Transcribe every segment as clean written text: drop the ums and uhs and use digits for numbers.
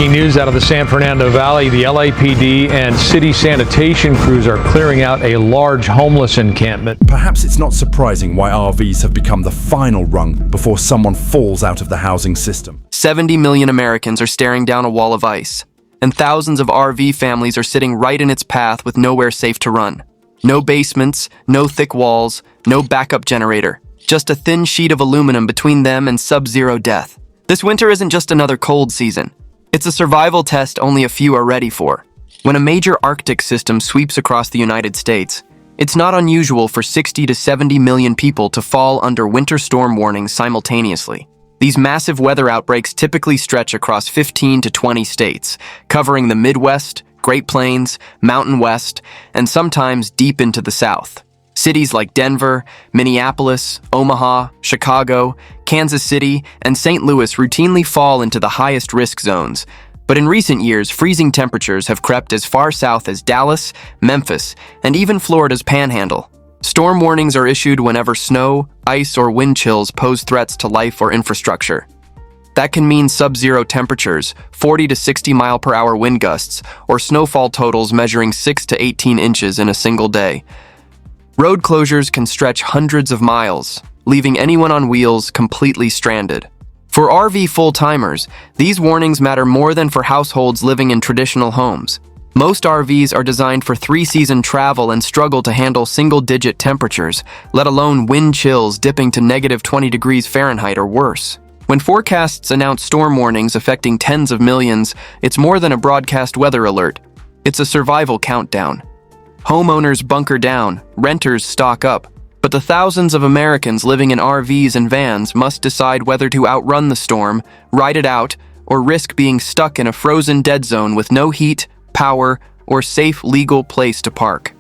Breaking news out of the San Fernando Valley. The LAPD and city sanitation crews are clearing out a large homeless encampment. Perhaps it's not surprising why RVs have become the final rung before someone falls out of the housing system. 70 million Americans are staring down a wall of ice, and thousands of RV families are sitting right in its path with nowhere safe to run. No basements, no thick walls, no backup generator. Just a thin sheet of aluminum between them and sub-zero death. This winter isn't just another cold season. It's a survival test only a few are ready for. When a major Arctic system sweeps across the United States, it's not unusual for 60 to 70 million people to fall under winter storm warnings simultaneously. These massive weather outbreaks typically stretch across 15 to 20 states, covering the Midwest, Great Plains, Mountain West, and sometimes deep into the South. Cities like Denver, Minneapolis, Omaha, Chicago, Kansas City, and St. Louis routinely fall into the highest risk zones. But in recent years, freezing temperatures have crept as far south as Dallas, Memphis, and even Florida's Panhandle. Storm warnings are issued whenever snow, ice, or wind chills pose threats to life or infrastructure. That can mean sub-zero temperatures, 40 to 60 mile-per-hour wind gusts, or snowfall totals measuring 6 to 18 inches in a single day. Road closures can stretch hundreds of miles, leaving anyone on wheels completely stranded. For RV full-timers, these warnings matter more than for households living in traditional homes. Most RVs are designed for three-season travel and struggle to handle single-digit temperatures, let alone wind chills dipping to negative 20 degrees Fahrenheit or worse. When forecasts announce storm warnings affecting tens of millions, it's more than a broadcast weather alert. It's a survival countdown. Homeowners bunker down, renters stock up, but the thousands of Americans living in RVs and vans must decide whether to outrun the storm, ride it out, or risk being stuck in a frozen dead zone with no heat, power, or safe legal place to park.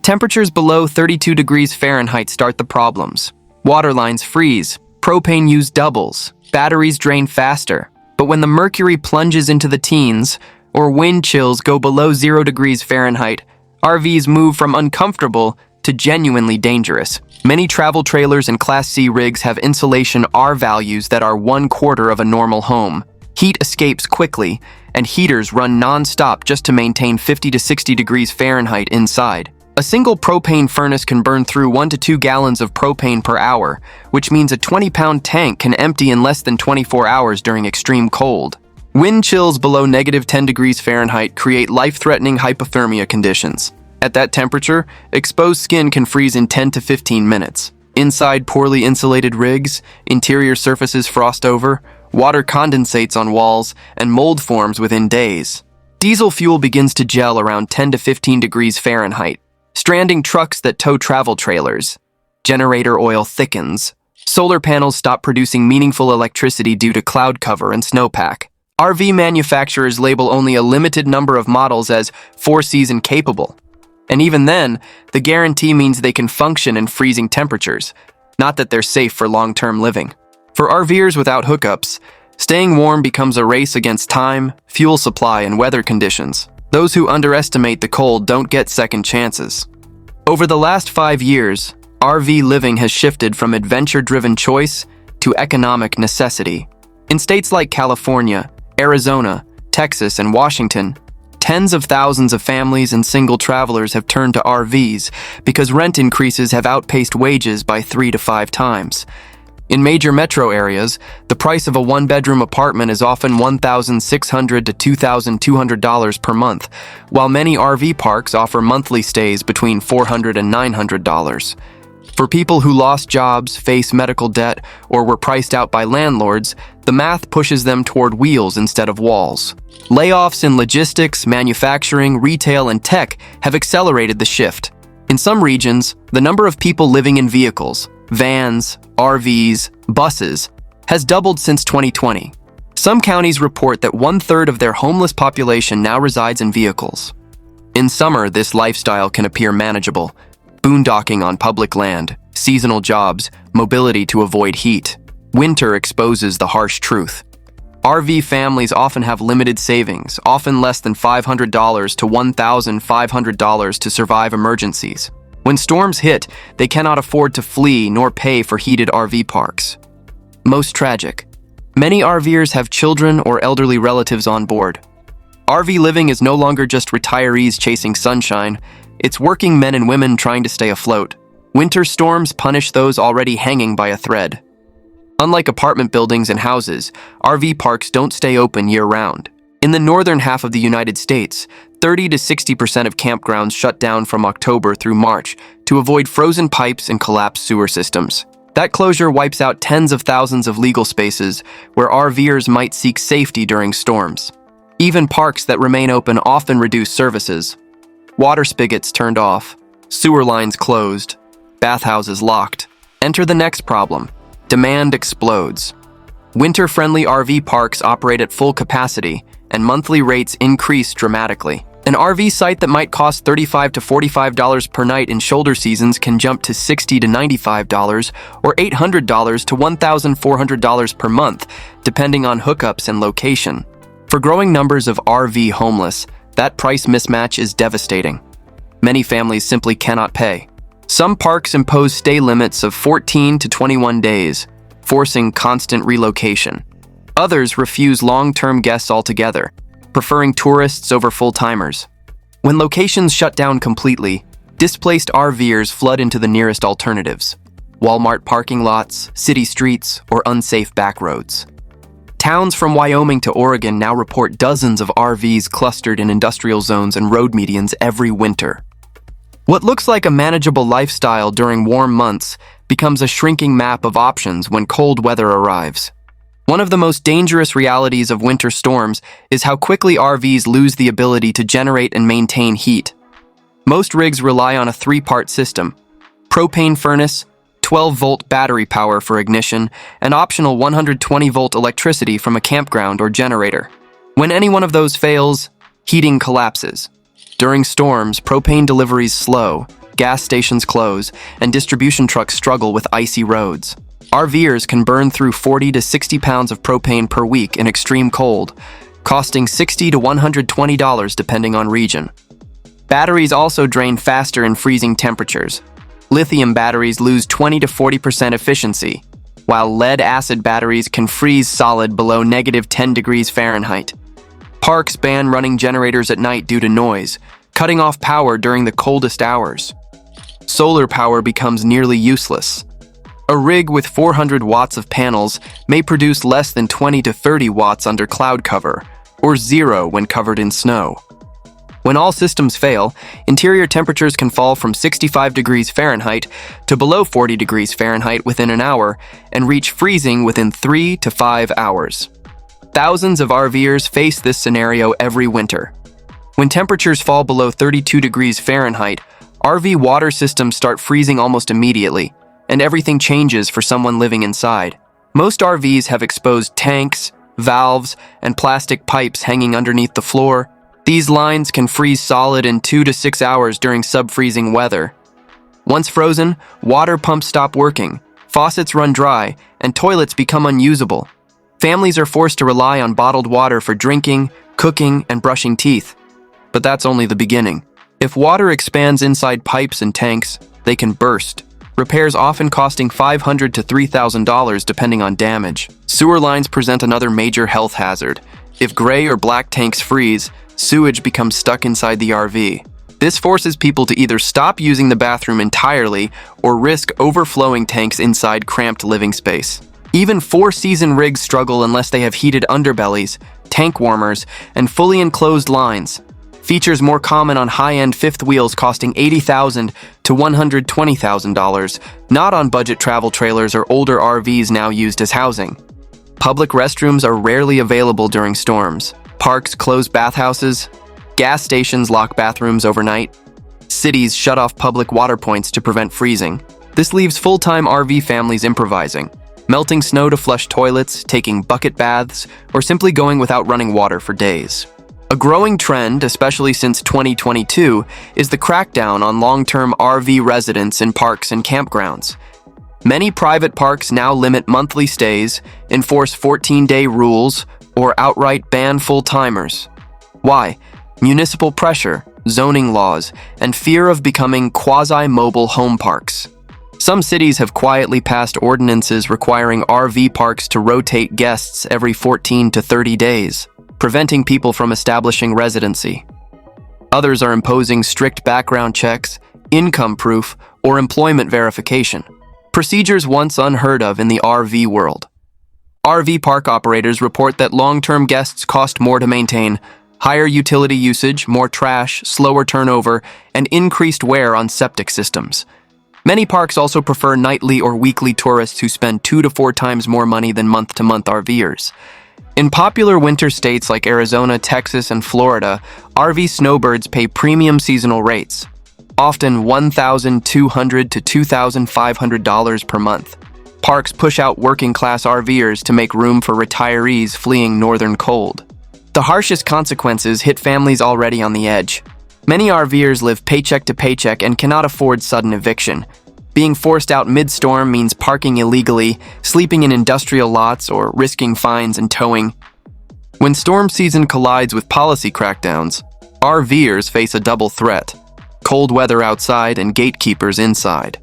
Temperatures below 32 degrees Fahrenheit start the problems. Water lines freeze, propane use doubles, batteries drain faster. But when the mercury plunges into the teens, or wind chills go below 0 degrees Fahrenheit, RVs move from uncomfortable to genuinely dangerous. Many travel trailers and Class C rigs have insulation R values that are 1/4 of a normal home. Heat escapes quickly, and heaters run non-stop just to maintain 50 to 60 degrees Fahrenheit inside. A single propane furnace can burn through 1 to 2 gallons of propane per hour, which means a 20-pound tank can empty in less than 24 hours during extreme cold. Wind chills below negative 10 degrees Fahrenheit create life-threatening hypothermia conditions. At that temperature, exposed skin can freeze in 10 to 15 minutes. Inside poorly insulated rigs, interior surfaces frost over, water condensates on walls, and mold forms within days. Diesel fuel begins to gel around 10 to 15 degrees Fahrenheit, stranding trucks that tow travel trailers. Generator oil thickens. Solar panels stop producing meaningful electricity due to cloud cover and snowpack. RV manufacturers label only a limited number of models as four-season capable. And even then, the guarantee means they can function in freezing temperatures, not that they're safe for long-term living. For RVers without hookups, staying warm becomes a race against time, fuel supply, and weather conditions. Those who underestimate the cold don't get second chances. Over the last 5 years, RV living has shifted from adventure-driven choice to economic necessity. In states like California, Arizona, Texas, and Washington, tens of thousands of families and single travelers have turned to RVs because rent increases have outpaced wages by 3 to 5 times. In major metro areas, the price of a one-bedroom apartment is often $1,600 to $2,200 per month, while many RV parks offer monthly stays between $400 and $900. For people who lost jobs, face medical debt, or were priced out by landlords, the math pushes them toward wheels instead of walls. Layoffs in logistics, manufacturing, retail, and tech have accelerated the shift. In some regions, the number of people living in vehicles, vans, RVs, buses, has doubled since 2020. Some counties report that 1/3 of their homeless population now resides in vehicles. In summer, this lifestyle can appear manageable. Boondocking on public land, seasonal jobs, mobility to avoid heat. Winter exposes the harsh truth. RV families often have limited savings, often less than $500 to $1,500 to survive emergencies. When storms hit, they cannot afford to flee nor pay for heated RV parks. Most tragic, Many RVers have children or elderly relatives on board. RV living is no longer just retirees chasing sunshine, it's working men and women trying to stay afloat. Winter storms punish those already hanging by a thread. Unlike apartment buildings and houses, RV parks don't stay open year-round. In the northern half of the United States, 30 to 60% of campgrounds shut down from October through March to avoid frozen pipes and collapsed sewer systems. That closure wipes out tens of thousands of legal spaces where RVers might seek safety during storms. Even parks that remain open often reduce services. Water spigots turned off, sewer lines closed, bathhouses locked. Enter the next problem. Demand explodes. Winter-friendly RV parks operate at full capacity, and monthly rates increase dramatically. An RV site that might cost $35 to $45 per night in shoulder seasons can jump to $60 to $95 or $800 to $1,400 per month, depending on hookups and location. For growing numbers of RV homeless, that price mismatch is devastating. Many families simply cannot pay. Some parks impose stay limits of 14 to 21 days, forcing constant relocation. Others refuse long-term guests altogether, preferring tourists over full-timers. When locations shut down completely, displaced RVers flood into the nearest alternatives: Walmart parking lots, city streets, or unsafe back roads. Towns from Wyoming to Oregon now report dozens of RVs clustered in industrial zones and road medians every winter. What looks like a manageable lifestyle during warm months becomes a shrinking map of options when cold weather arrives. One of the most dangerous realities of winter storms is how quickly RVs lose the ability to generate and maintain heat. Most rigs rely on a three-part system: propane furnace, 12-volt battery power for ignition, and optional 120-volt electricity from a campground or generator. When any one of those fails, heating collapses. During storms, propane deliveries slow, gas stations close, and distribution trucks struggle with icy roads. RVers can burn through 40 to 60 pounds of propane per week in extreme cold, costing $60 to $120 depending on region. Batteries also drain faster in freezing temperatures. Lithium batteries lose 20 to 40% efficiency, while lead-acid batteries can freeze solid below -10 degrees Fahrenheit. Parks ban running generators at night due to noise, cutting off power during the coldest hours. Solar power becomes nearly useless. A rig with 400 watts of panels may produce less than 20 to 30 watts under cloud cover, or zero when covered in snow. When all systems fail, interior temperatures can fall from 65 degrees Fahrenheit to below 40 degrees Fahrenheit within an hour and reach freezing within 3 to 5 hours. Thousands of RVers face this scenario every winter. When temperatures fall below 32 degrees Fahrenheit, RV water systems start freezing almost immediately, and everything changes for someone living inside. Most RVs have exposed tanks, valves, and plastic pipes hanging underneath the floor. These lines can freeze solid in 2 to 6 hours during sub-freezing weather. Once frozen, water pumps stop working, faucets run dry, and toilets become unusable. Families are forced to rely on bottled water for drinking, cooking, and brushing teeth. But that's only the beginning. If water expands inside pipes and tanks, they can burst, repairs often costing $500 to $3,000 depending on damage. Sewer lines present another major health hazard. If gray or black tanks freeze, sewage becomes stuck inside the RV. This forces people to either stop using the bathroom entirely or risk overflowing tanks inside cramped living space. Even four-season rigs struggle unless they have heated underbellies, tank warmers, and fully enclosed lines. Features more common on high-end fifth wheels costing $80,000 to $120,000, not on budget travel trailers or older RVs now used as housing. Public restrooms are rarely available during storms. Parks close bathhouses. Gas stations lock bathrooms overnight. Cities shut off public water points to prevent freezing. This leaves full-time RV families improvising, melting snow to flush toilets, taking bucket baths, or simply going without running water for days. A growing trend, especially since 2022, is the crackdown on long-term RV residents in parks and campgrounds. Many private parks now limit monthly stays, enforce 14-day rules, or outright ban full-timers. Why? Municipal pressure, zoning laws, and fear of becoming quasi-mobile home parks. Some cities have quietly passed ordinances requiring RV parks to rotate guests every 14 to 30 days, preventing people from establishing residency. Others are imposing strict background checks, income proof, or employment verification, procedures once unheard of in the RV world. RV park operators report that long-term guests cost more to maintain, higher utility usage, more trash, slower turnover, and increased wear on septic systems. Many parks also prefer nightly or weekly tourists who spend 2 to 4 times more money than month-to-month RVers. In popular winter states like Arizona, Texas, and Florida, RV snowbirds pay premium seasonal rates, often $1,200 to $2,500 per month. Parks push out working-class RVers to make room for retirees fleeing northern cold. The harshest consequences hit families already on the edge. Many RVers live paycheck to paycheck and cannot afford sudden eviction. Being forced out mid-storm means parking illegally, sleeping in industrial lots, or risking fines and towing. When storm season collides with policy crackdowns, RVers face a double threat: cold weather outside and gatekeepers inside.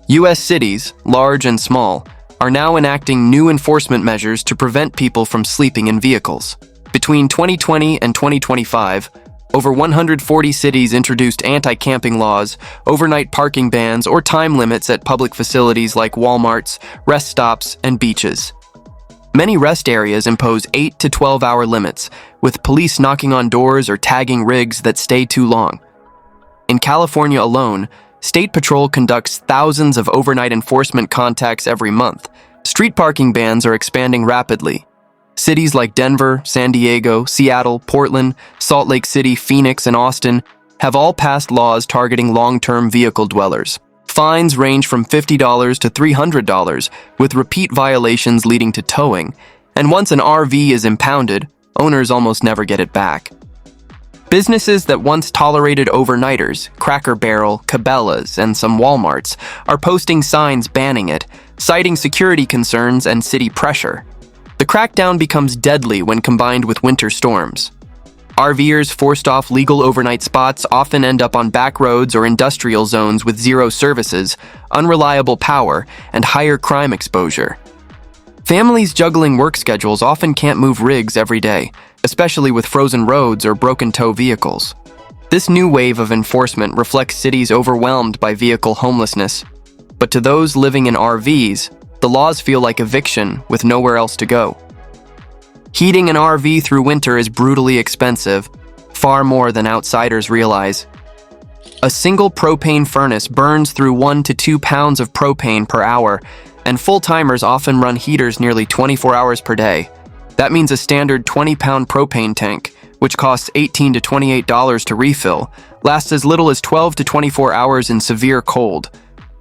U.S. cities, large and small, are now enacting new enforcement measures to prevent people from sleeping in vehicles. Between 2020 and 2025, over 140 cities introduced anti-camping laws, overnight parking bans, or time limits at public facilities like Walmarts, rest stops, and beaches. Many rest areas impose 8 to 12-hour limits, with police knocking on doors or tagging rigs that stay too long. In California alone, State Patrol conducts thousands of overnight enforcement contacts every month. Street parking bans are expanding rapidly. Cities like Denver, San Diego, Seattle, Portland, Salt Lake City, Phoenix, and Austin have all passed laws targeting long-term vehicle dwellers. Fines range from $50 to $300, with repeat violations leading to towing, and once an RV is impounded, owners almost never get it back. Businesses that once tolerated overnighters, Cracker Barrel, Cabela's, and some Walmarts, are posting signs banning it, citing security concerns and city pressure. The crackdown becomes deadly when combined with winter storms. RVers forced off legal overnight spots often end up on back roads or industrial zones with zero services, unreliable power, and higher crime exposure. Families juggling work schedules often can't move rigs every day, especially with frozen roads or broken tow vehicles. This new wave of enforcement reflects cities overwhelmed by vehicle homelessness. But to those living in RVs, the laws feel like eviction with nowhere else to go. Heating an RV through winter is brutally expensive, far more than outsiders realize. A single propane furnace burns through 1 to 2 pounds of propane per hour, and full-timers often run heaters nearly 24 hours per day. That means a standard 20-pound propane tank, which costs $18 to $28 to refill, lasts as little as 12 to 24 hours in severe cold.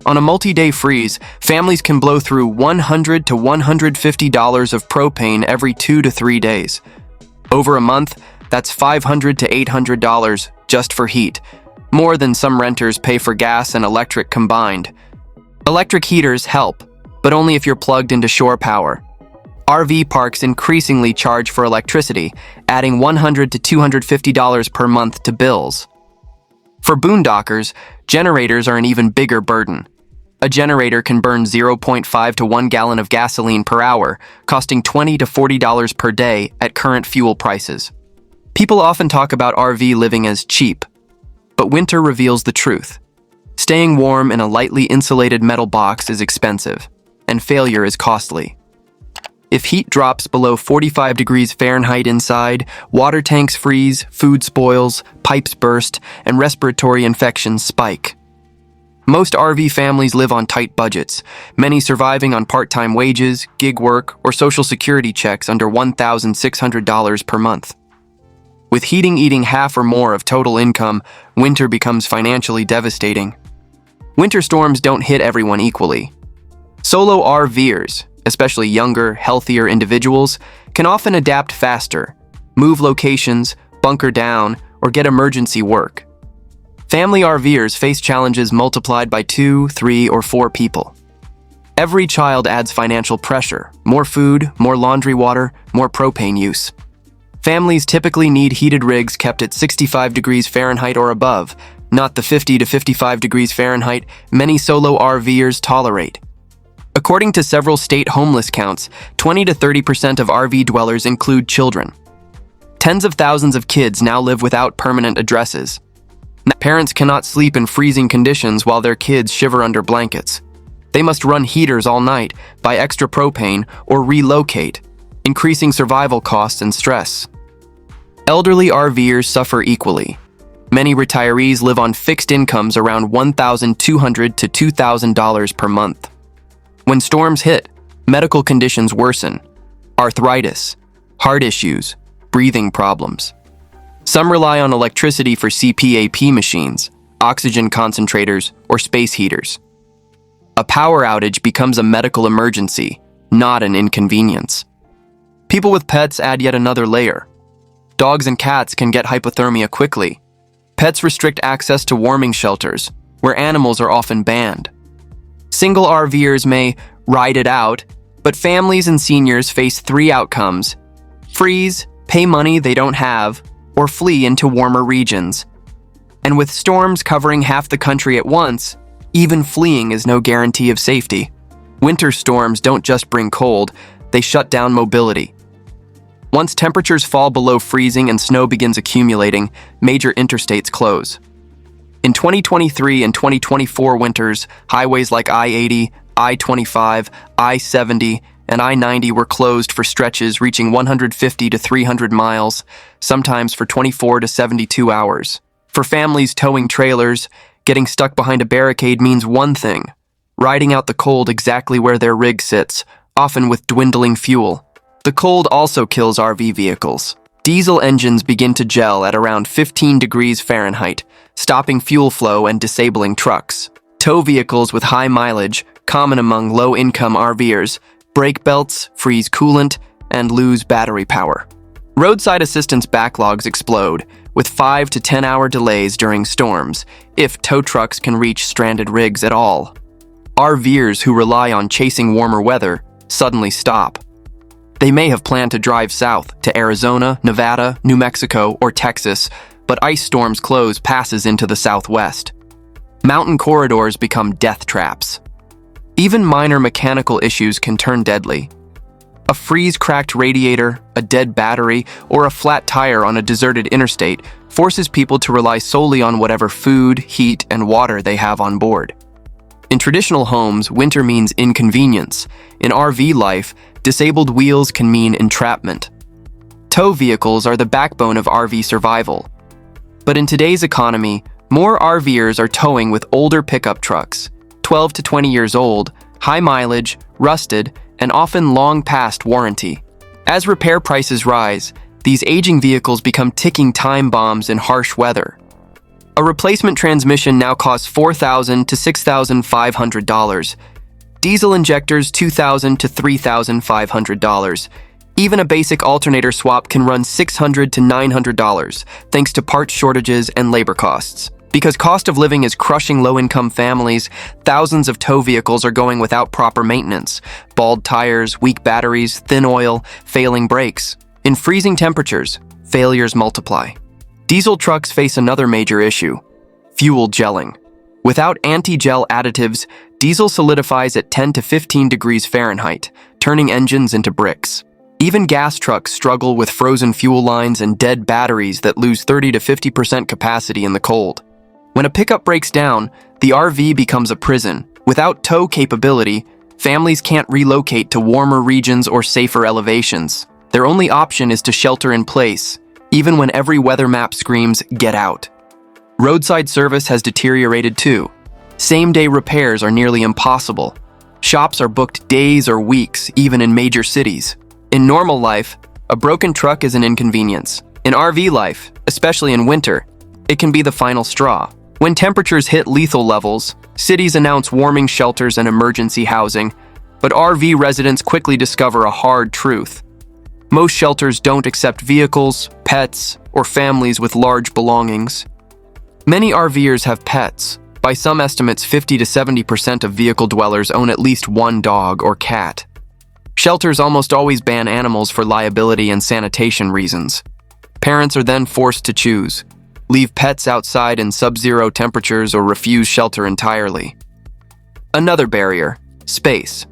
On a multi-day freeze, families can blow through $100 to $150 of propane every 2 to 3 days. Over a month, that's $500 to $800 just for heat, more than some renters pay for gas and electric combined. Electric heaters help, but only if you're plugged into shore power. RV parks increasingly charge for electricity, adding $100 to $250 per month to bills. For boondockers, generators are an even bigger burden. A generator can burn 0.5 to 1 gallon of gasoline per hour, costing $20 to $40 per day at current fuel prices. People often talk about RV living as cheap, but winter reveals the truth. Staying warm in a lightly insulated metal box is expensive, and failure is costly. If heat drops below 45 degrees Fahrenheit inside, water tanks freeze, food spoils, pipes burst, and respiratory infections spike. Most RV families live on tight budgets, many surviving on part-time wages, gig work, or Social Security checks under $1,600 per month. With heating eating half or more of total income, winter becomes financially devastating. Winter storms don't hit everyone equally. Solo RVers, especially younger, healthier individuals, can often adapt faster, move locations, bunker down, or get emergency work. Family RVers face challenges multiplied by 2, 3, or 4 people. Every child adds financial pressure: more food, more laundry water, more propane use. Families typically need heated rigs kept at 65 degrees Fahrenheit or above, not the 50 to 55 degrees Fahrenheit many solo RVers tolerate. According to several state homeless counts, 20 to 30% of RV dwellers include children. Tens of thousands of kids now live without permanent addresses. Parents cannot sleep in freezing conditions while their kids shiver under blankets. They must run heaters all night, buy extra propane, or relocate, increasing survival costs and stress. Elderly RVers suffer equally. Many retirees live on fixed incomes around $1,200 to $2,000 per month. When storms hit, medical conditions worsen: arthritis, heart issues, breathing problems. Some rely on electricity for CPAP machines, oxygen concentrators, or space heaters. A power outage becomes a medical emergency, not an inconvenience. People with pets add yet another layer. Dogs and cats can get hypothermia quickly. Pets restrict access to warming shelters, where animals are often banned. Single RVers may ride it out, but families and seniors face three outcomes: freeze, pay money they don't have, or flee into warmer regions. And with storms covering half the country at once, even fleeing is no guarantee of safety. Winter storms don't just bring cold, they shut down mobility. Once temperatures fall below freezing and snow begins accumulating, major interstates close. In 2023 and 2024 winters, highways like I-80, I-25, I-70, and I-90 were closed for stretches reaching 150 to 300 miles, sometimes for 24 to 72 hours. For families towing trailers, getting stuck behind a barricade means one thing: riding out the cold exactly where their rig sits, often with dwindling fuel. The cold also kills RV vehicles. Diesel engines begin to gel at around 15 degrees Fahrenheit, stopping fuel flow and disabling trucks. Tow vehicles with high mileage, common among low-income RVers, brake belts, freeze coolant, and lose battery power. Roadside assistance backlogs explode, with 5 to 10-hour delays during storms, if tow trucks can reach stranded rigs at all. RVers who rely on chasing warmer weather suddenly stop. They may have planned to drive south to Arizona, Nevada, New Mexico, or Texas, but ice storms close passes into the southwest. Mountain corridors become death traps. Even minor mechanical issues can turn deadly. A freeze-cracked radiator, a dead battery, or a flat tire on a deserted interstate forces people to rely solely on whatever food, heat, and water they have on board. In traditional homes, winter means inconvenience. In RV life, disabled wheels can mean entrapment. Tow vehicles are the backbone of RV survival. But in today's economy, more RVers are towing with older pickup trucks, 12 to 20 years old, high mileage, rusted, and often long past warranty. As repair prices rise, these aging vehicles become ticking time bombs in harsh weather. A replacement transmission now costs $4,000 to $6,500. Diesel injectors $2,000 to $3,500. Even a basic alternator swap can run $600 to $900, thanks to parts shortages and labor costs. Because cost of living is crushing low-income families, thousands of tow vehicles are going without proper maintenance: bald tires, weak batteries, thin oil, failing brakes. In freezing temperatures, failures multiply. Diesel trucks face another major issue: fuel gelling. Without anti-gel additives, diesel solidifies at 10 to 15 degrees Fahrenheit, turning engines into bricks. Even gas trucks struggle with frozen fuel lines and dead batteries that lose 30 to 50% capacity in the cold. When a pickup breaks down, the RV becomes a prison. Without tow capability, families can't relocate to warmer regions or safer elevations. Their only option is to shelter in place, even when every weather map screams, "Get out." Roadside service has deteriorated too. Same-day repairs are nearly impossible. Shops are booked days or weeks, even in major cities. In normal life, a broken truck is an inconvenience. In RV life, especially in winter, it can be the final straw. When temperatures hit lethal levels, cities announce warming shelters and emergency housing, but RV residents quickly discover a hard truth. Most shelters don't accept vehicles, pets, or families with large belongings. Many RVers have pets. By some estimates, 50 to 70% of vehicle dwellers own at least one dog or cat. Shelters almost always ban animals for liability and sanitation reasons. Parents are then forced to choose: leave pets outside in sub-zero temperatures, or refuse shelter entirely. Another barrier: space.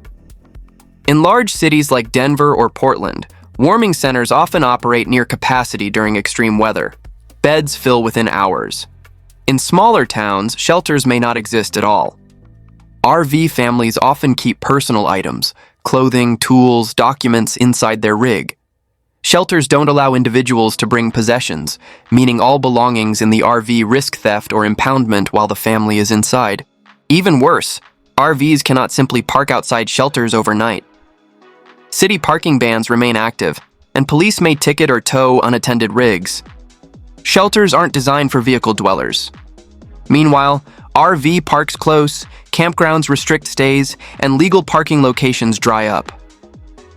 In large cities like Denver or Portland, warming centers often operate near capacity during extreme weather. Beds fill within hours. In smaller towns, shelters may not exist at all. RV families often keep personal items, clothing, tools, documents inside their rig. Shelters don't allow individuals to bring possessions, meaning all belongings in the RV risk theft or impoundment while the family is inside. Even worse, RVs cannot simply park outside shelters overnight. City parking bans remain active, and police may ticket or tow unattended rigs. Shelters aren't designed for vehicle dwellers. Meanwhile, RV parks close, campgrounds restrict stays, and legal parking locations dry up.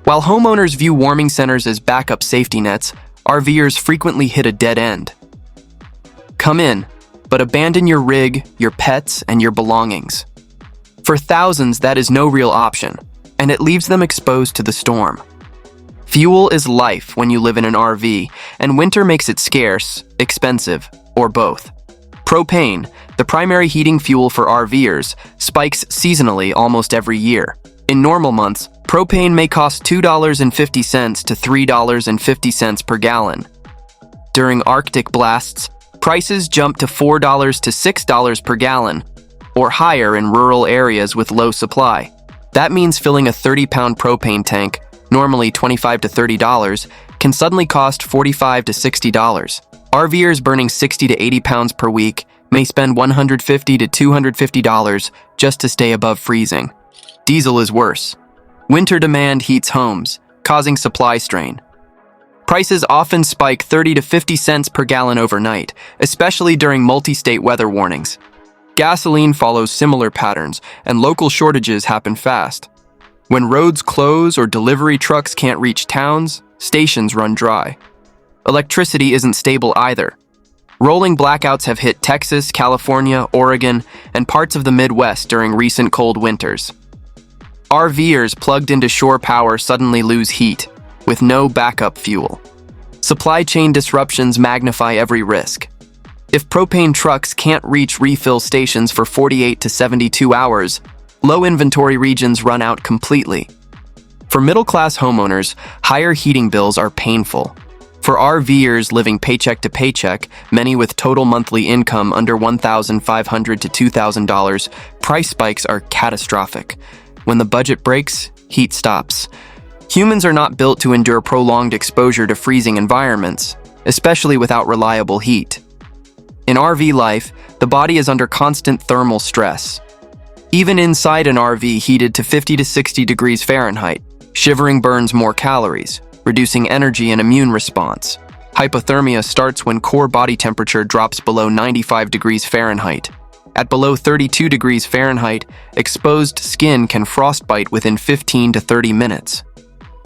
While homeowners view warming centers as backup safety nets, RVers frequently hit a dead end. Come in, but abandon your rig, your pets, and your belongings. For thousands, that is no real option, and it leaves them exposed to the storm. Fuel is life when you live in an RV, and winter makes it scarce, expensive, or both. Propane, the primary heating fuel for RVers, spikes seasonally almost every year. In normal months, propane may cost $2.50 to $3.50 per gallon. During Arctic blasts, prices jump to $4 to $6 per gallon, or higher in rural areas with low supply. That means filling a 30-pound propane tank, normally $25 to $30, can suddenly cost $45 to $60. RVers burning 60 to 80 pounds per week may spend $150 to $250 just to stay above freezing. Diesel is worse. Winter demand heats homes, causing supply strain. Prices often spike 30 to 50 cents per gallon overnight, especially during multi-state weather warnings. Gasoline follows similar patterns, and local shortages happen fast. When roads close or delivery trucks can't reach towns, stations run dry. Electricity isn't stable either. Rolling blackouts have hit Texas, California, Oregon, and parts of the Midwest during recent cold winters. RVers plugged into shore power suddenly lose heat, with no backup fuel. Supply chain disruptions magnify every risk. If propane trucks can't reach refill stations for 48 to 72 hours, low inventory regions run out completely. For middle-class homeowners, higher heating bills are painful. For RVers living paycheck to paycheck, many with total monthly income under $1,500 to $2,000, price spikes are catastrophic. When the budget breaks, heat stops. Humans are not built to endure prolonged exposure to freezing environments, especially without reliable heat. In RV life, the body is under constant thermal stress. Even inside an RV heated to 50 to 60 degrees Fahrenheit, shivering burns more calories, reducing energy and immune response. Hypothermia starts when core body temperature drops below 95 degrees Fahrenheit. At below 32 degrees Fahrenheit, exposed skin can frostbite within 15 to 30 minutes.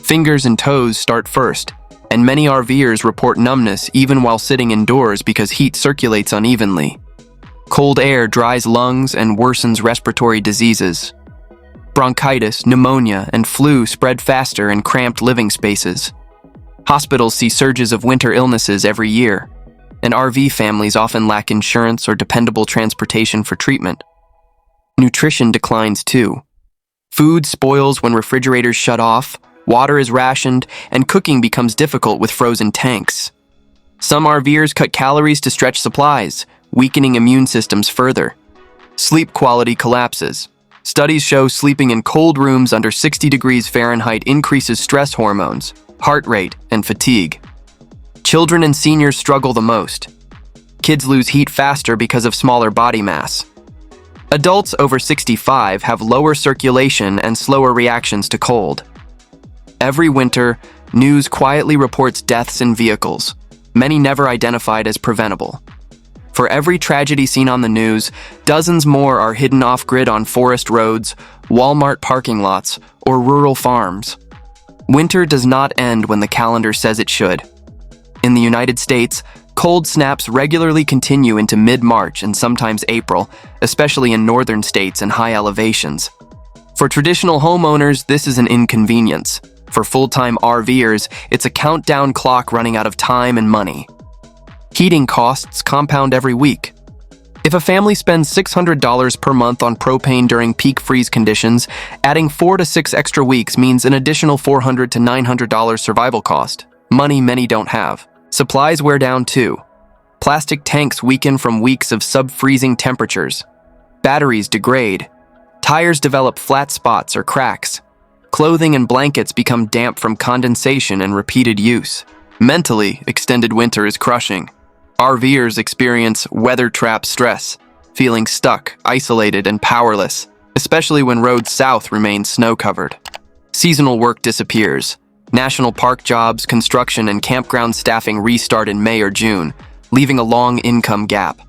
Fingers and toes start first, and many RVers report numbness even while sitting indoors because heat circulates unevenly. Cold air dries lungs and worsens respiratory diseases. Bronchitis, pneumonia, and flu spread faster in cramped living spaces. Hospitals see surges of winter illnesses every year, and RV families often lack insurance or dependable transportation for treatment. Nutrition declines too. Food spoils when refrigerators shut off, water is rationed, and cooking becomes difficult with frozen tanks. Some RVers cut calories to stretch supplies, weakening immune systems further. Sleep quality collapses. Studies show sleeping in cold rooms under 60 degrees Fahrenheit increases stress hormones, heart rate, and fatigue. Children and seniors struggle the most. Kids lose heat faster because of smaller body mass. Adults over 65 have lower circulation and slower reactions to cold. Every winter, news quietly reports deaths in vehicles, many never identified as preventable. For every tragedy seen on the news, dozens more are hidden off-grid on forest roads, Walmart parking lots, or rural farms. Winter does not end when the calendar says it should. In the United States, cold snaps regularly continue into mid-March and sometimes April, especially in northern states and high elevations. For traditional homeowners, this is an inconvenience. For full-time RVers, it's a countdown clock running out of time and money. Heating costs compound every week. If a family spends $600 per month on propane during peak freeze conditions, adding 4 to 6 extra weeks means an additional $400 to $900 survival cost. Money many don't have. Supplies wear down too. Plastic tanks weaken from weeks of sub-freezing temperatures. Batteries degrade. Tires develop flat spots or cracks. Clothing and blankets become damp from condensation and repeated use. Mentally, extended winter is crushing. RVers experience weather-trap stress, feeling stuck, isolated, and powerless, especially when roads south remain snow-covered. Seasonal work disappears. National park jobs, construction, and campground staffing restart in May or June, leaving a long income gap.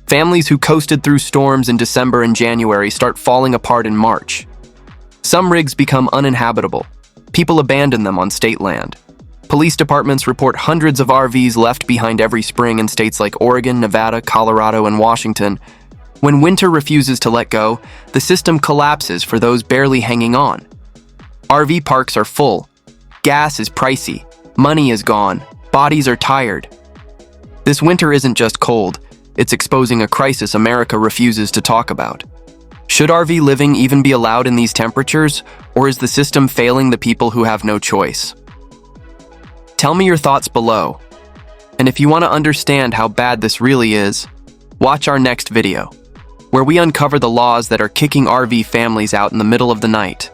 Families who coasted through storms in December and January start falling apart in March. Some rigs become uninhabitable. People abandon them on state land. Police departments report hundreds of RVs left behind every spring in states like Oregon, Nevada, Colorado, and Washington. When winter refuses to let go, the system collapses for those barely hanging on. RV parks are full. Gas is pricey. Money is gone. Bodies are tired. This winter isn't just cold. It's exposing a crisis America refuses to talk about. Should RV living even be allowed in these temperatures, or is the system failing the people who have no choice? Tell me your thoughts below. And if you want to understand how bad this really is, watch our next video, where we uncover the laws that are kicking RV families out in the middle of the night.